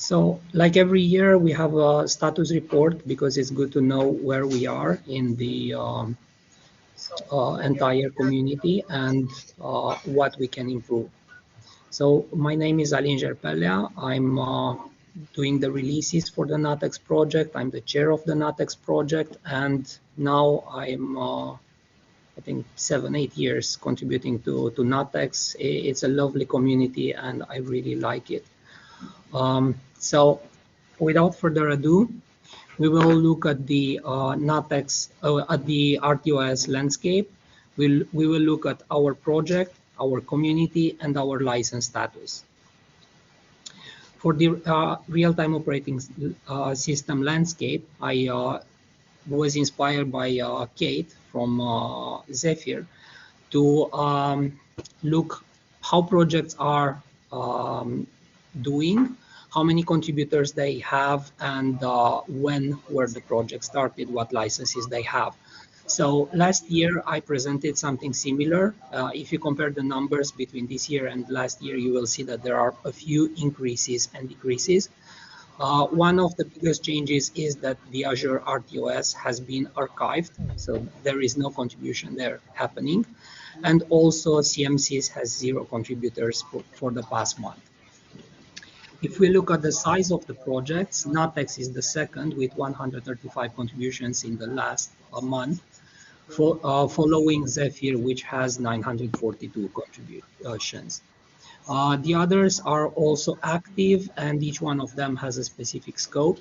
So, like every year, we have a status report because it's good to know where we are in the entire community and what we can improve. So, my name is Alin Gerpelia. I'm doing the releases for the NuttX project. I'm the chair of the NuttX project, and now I'm I think 7-8 years contributing to NuttX. It's a lovely community and I really like it. So without further ado, we will look at the NuttX, at the RTOS landscape. We will look at our project, our community, and our license status. For the real-time operating system landscape, I was inspired by Kate from Zephyr to look how projects are doing, how many contributors they have, and when were the project started, what licenses they have. So last year I presented something similar. If you compare the numbers between this year and last year, you will see that there are a few increases and decreases. One of the biggest changes is that the Azure RTOS has been archived, so there is no contribution there happening. And also CMSIS has 0 contributors for the past month. If we look at the size of the projects, NuttX is the second with 135 contributions in the last month, following Zephyr, which has 942 contributions. The others are also active, and each one of them has a specific scope.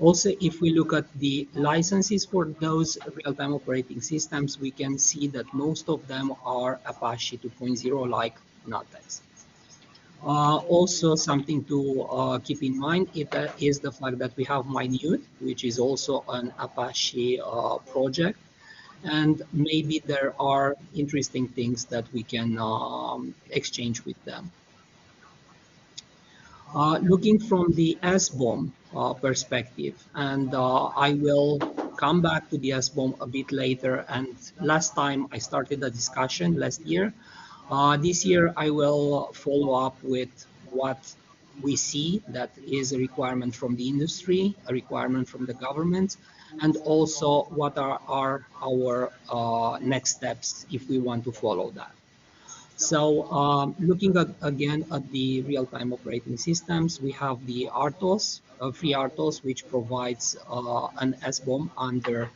Also, if we look at the licenses for those real-time operating systems, we can see that most of them are Apache 2.0 like NuttX. Also, something to keep in mind is the fact that we have Minute, which is also an Apache project. And maybe there are interesting things that we can exchange with them. Looking from the SBOM perspective, and I will come back to the SBOM a bit later. And last time I started a discussion last year. This year I will follow up with what we see that is a requirement from the industry, a requirement from the government, and also what are our next steps if we want to follow that. So looking again at the real-time operating systems, we have the RTOS, FreeRTOS, which provides an SBOM under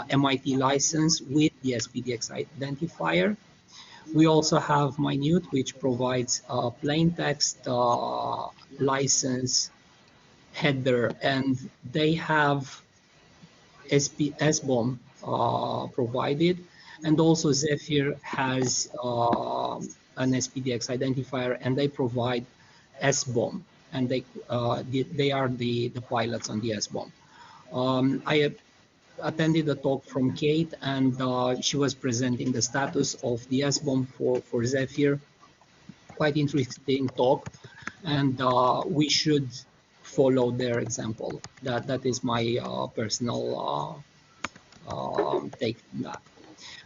MIT license with the SPDX identifier. We also have Minute, which provides a plain text license header, and they have SBOM provided. And also Zephyr has an SPDX identifier, and they provide SBOM, and they are the pilots on the SBOM. I attended a talk from Kate, and she was presenting the status of the SBOM for Zephyr. Quite interesting talk, and we should follow their example. That is my personal take on that.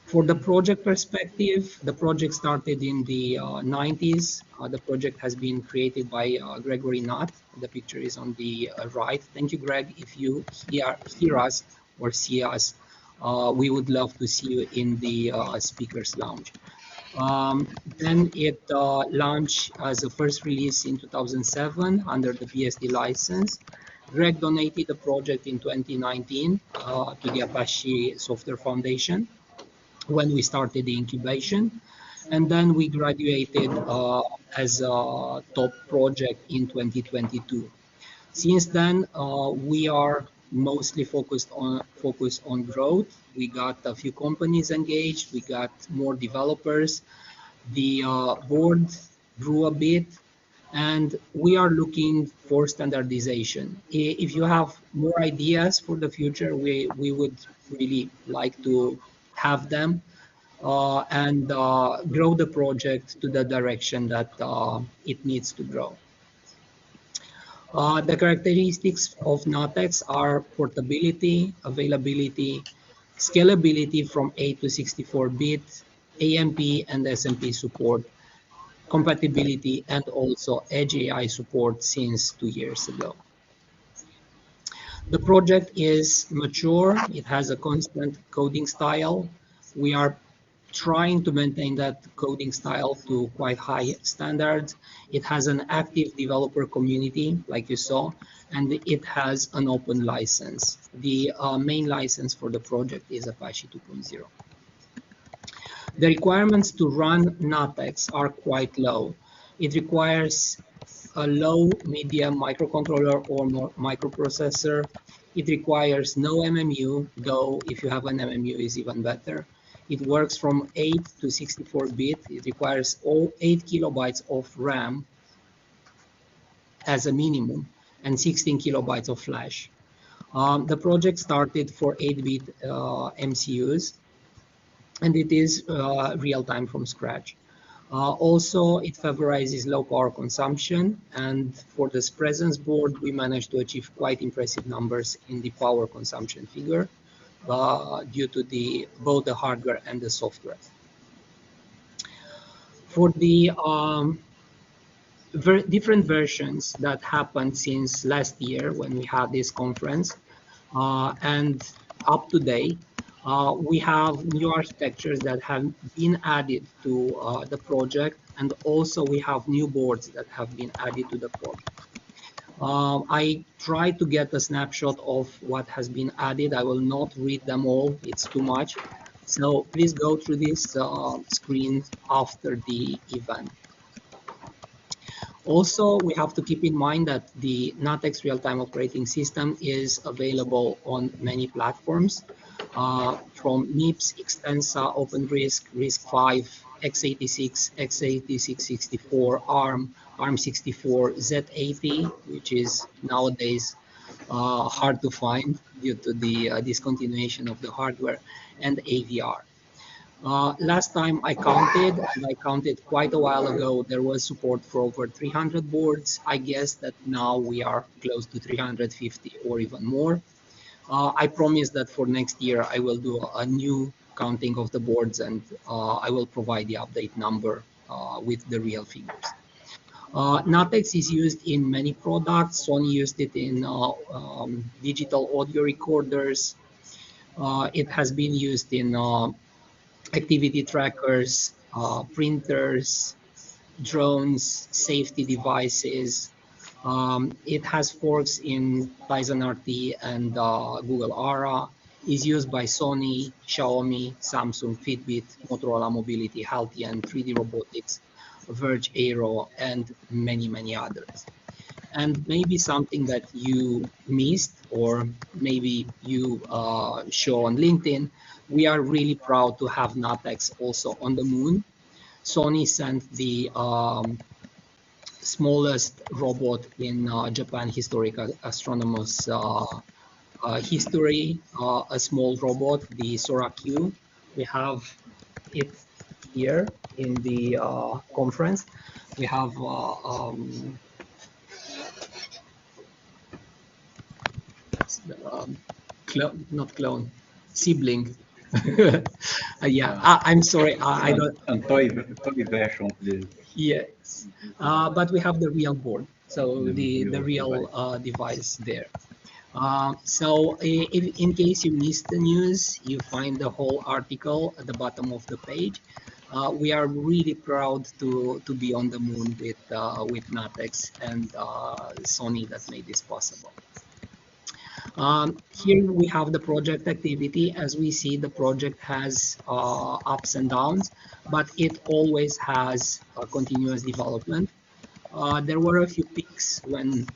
For the project perspective, the project started in the 90s. The project has been created by Gregory Nutt. The picture is on the right. Thank you, Greg. If you hear us or see us, we would love to see you in the speakers lounge. Then it launched as a first release in 2007 under the BSD license. Greg donated the project in 2019 to the Apache Software Foundation when we started the incubation, and then we graduated as a top project in 2022. Since then, we are mostly focused on growth. We got a few companies engaged, we got more developers, the board grew a bit, and we are looking for standardization. If you have more ideas for the future, we would really like to have them and grow the project to the direction that it needs to grow. The characteristics of NuttX are portability, availability, scalability from 8 to 64-bit, AMP and SMP support. compatibility, and also Edge AI support since 2 years ago. The project is mature. It has a constant coding style. We are trying to maintain that coding style to quite high standards. It has an active developer community, like you saw, and it has an open license. The main license for the project is Apache 2.0. The requirements to run NuttX are quite low. It requires a low medium microcontroller or microprocessor. It requires no MMU, though if you have an MMU is even better. It works from 8 to 64-bit. It requires all 8 kilobytes of RAM as a minimum and 16 kilobytes of flash. The project started for 8-bit MCUs, and it is real-time from scratch. Also, it favorizes low power consumption, and for this presence board, we managed to achieve quite impressive numbers in the power consumption figure due to both the hardware and the software. For the different versions that happened since last year when we had this conference and up to date, we have new architectures that have been added to the project, and also we have new boards that have been added to the project. I tried to get a snapshot of what has been added. I will not read them all, it's too much. So please go through this screen after the event. Also, we have to keep in mind that the NuttX real-time operating system is available on many platforms, from MIPS, Xtensa, OpenRISC, RISC-V, x86, x86-64, ARM, ARM64, Z80, which is nowadays hard to find due to the discontinuation of the hardware, and AVR. Last time I counted, and I counted quite a while ago, there was support for over 300 boards. I guess that now we are close to 350 or even more. I promise that for next year I will do a new counting of the boards, and I will provide the update number with the real figures. NuttX is used in many products. Sony used it in digital audio recorders. It has been used in activity trackers, printers, drones, safety devices. It has forks in Tizen RT and Google Ara. Is used by Sony, Xiaomi, Samsung, Fitbit, Motorola Mobility, Haltian, 3D Robotics, Verge Aero, and many, many others. And maybe something that you missed, or maybe you show on LinkedIn, we are really proud to have NuttX also on the moon. Sony sent the smallest robot in Japan historical astronomers history, a small robot, the Sora Q. We have it here in the conference. We have not clone, sibling. Yeah, I'm sorry, I don't. And toy version, please. Yes, but we have the real board, so the real device there. So if, in case you missed the news, you find the whole article at the bottom of the page. We are really proud to be on the moon with NuttX and Sony that made this possible. Here we have the project activity. As we see, the project has ups and downs, but it always has continuous development. There were a few peaks when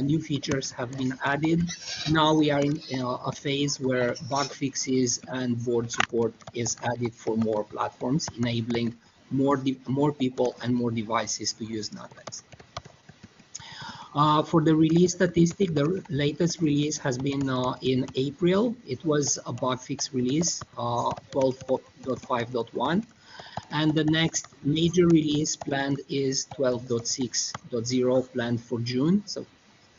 new features have been added. Now we are in a phase where bug fixes and board support is added for more platforms, enabling more people and more devices to use NuttX. For the release statistic, the latest release has been in April. It was a bug fix release, 12.5.1. And the next major release planned is 12.6.0 planned for June. So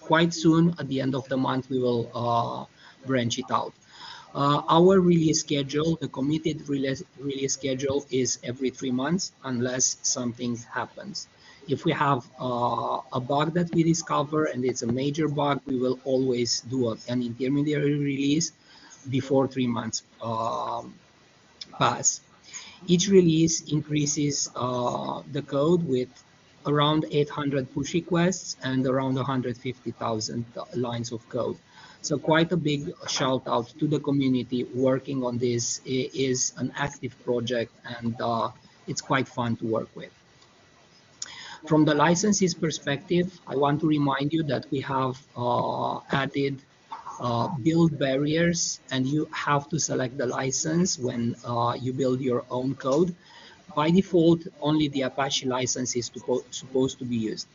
quite soon, at the end of the month, we will branch it out. Our release schedule, the committed release schedule, is every 3 months unless something happens. If we have a bug that we discover and it's a major bug, we will always do an intermediary release before 3 months pass. Each release increases the code with around 800 push requests and around 150,000 lines of code. So quite a big shout out to the community working on this. It is an active project and it's quite fun to work with. From the licenses perspective, I want to remind you that we have added build barriers, and you have to select the license when you build your own code. By default, only the Apache license is supposed to be used.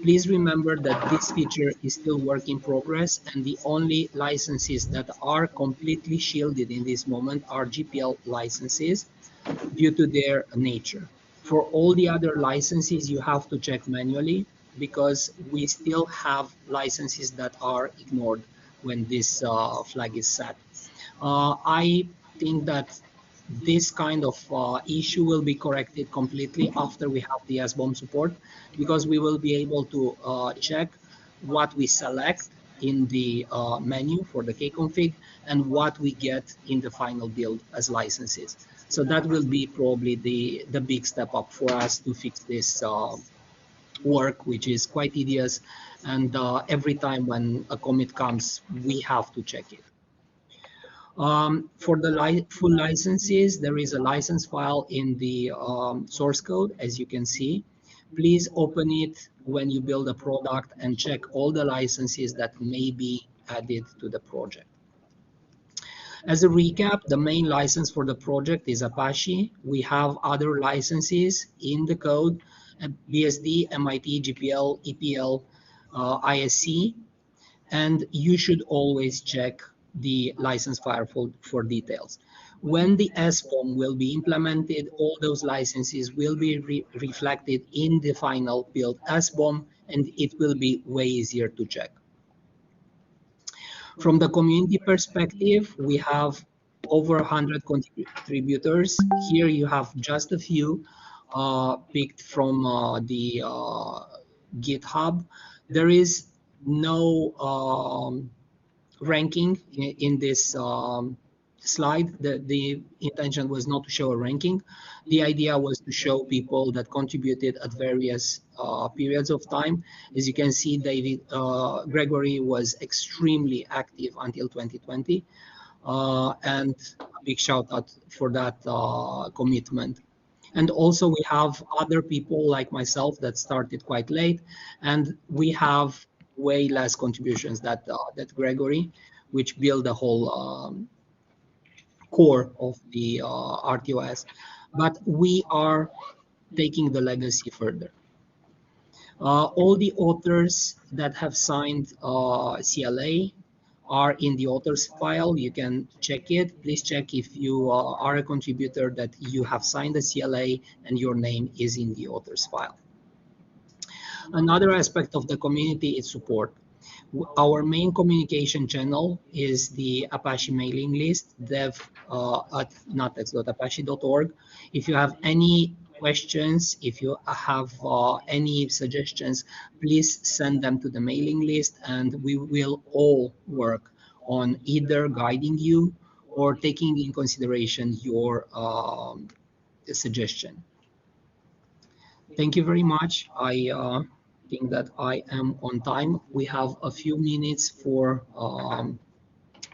Please remember that this feature is still work in progress, and the only licenses that are completely shielded in this moment are GPL licenses due to their nature. For all the other licenses, you have to check manually because we still have licenses that are ignored when this flag is set. I think that this kind of issue will be corrected completely after we have the SBOM support, because we will be able to check what we select in the menu for the kconfig and what we get in the final build as licenses. So that will be probably the big step up for us to fix this work, which is quite tedious. And every time when a commit comes, we have to check it. For the full licenses, there is a license file in the source code, as you can see. Please open it when you build a product and check all the licenses that may be added to the project. As a recap, the main license for the project is Apache. We have other licenses in the code: BSD, MIT, GPL, EPL, ISC, and you should always check the license file for details. When the SBOM will be implemented, all those licenses will be reflected in the final build SBOM, and it will be way easier to check. From the community perspective, we have over 100 contributors. Here you have just a few picked from the GitHub. There is no ranking in this slide. The intention was not to show a ranking. The idea was to show people that contributed at various periods of time. As you can see, Gregory was extremely active until 2020, and a big shout out for that commitment. And also we have other people like myself that started quite late, and we have way less contributions that Gregory, which built the whole core of the RTOS. But we are taking the legacy further. All the authors that have signed CLA are in the authors file. You can check it. Please check if you are a contributor that you have signed the CLA and your name is in the authors file. Another aspect of the community is support. Our main communication channel is the Apache mailing list, dev @nuttx.apache.org. If you have any questions, if you have any suggestions, please send them to the mailing list, and we will all work on either guiding you or taking in consideration your suggestion. Thank you very much. I think that I am on time. We have a few minutes for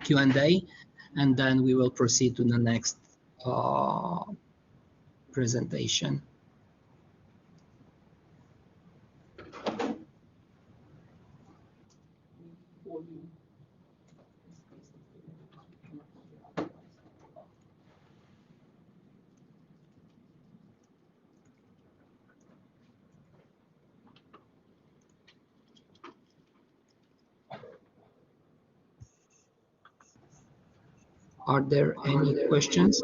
Q&A, and then we will proceed to the next presentation. Are there any questions?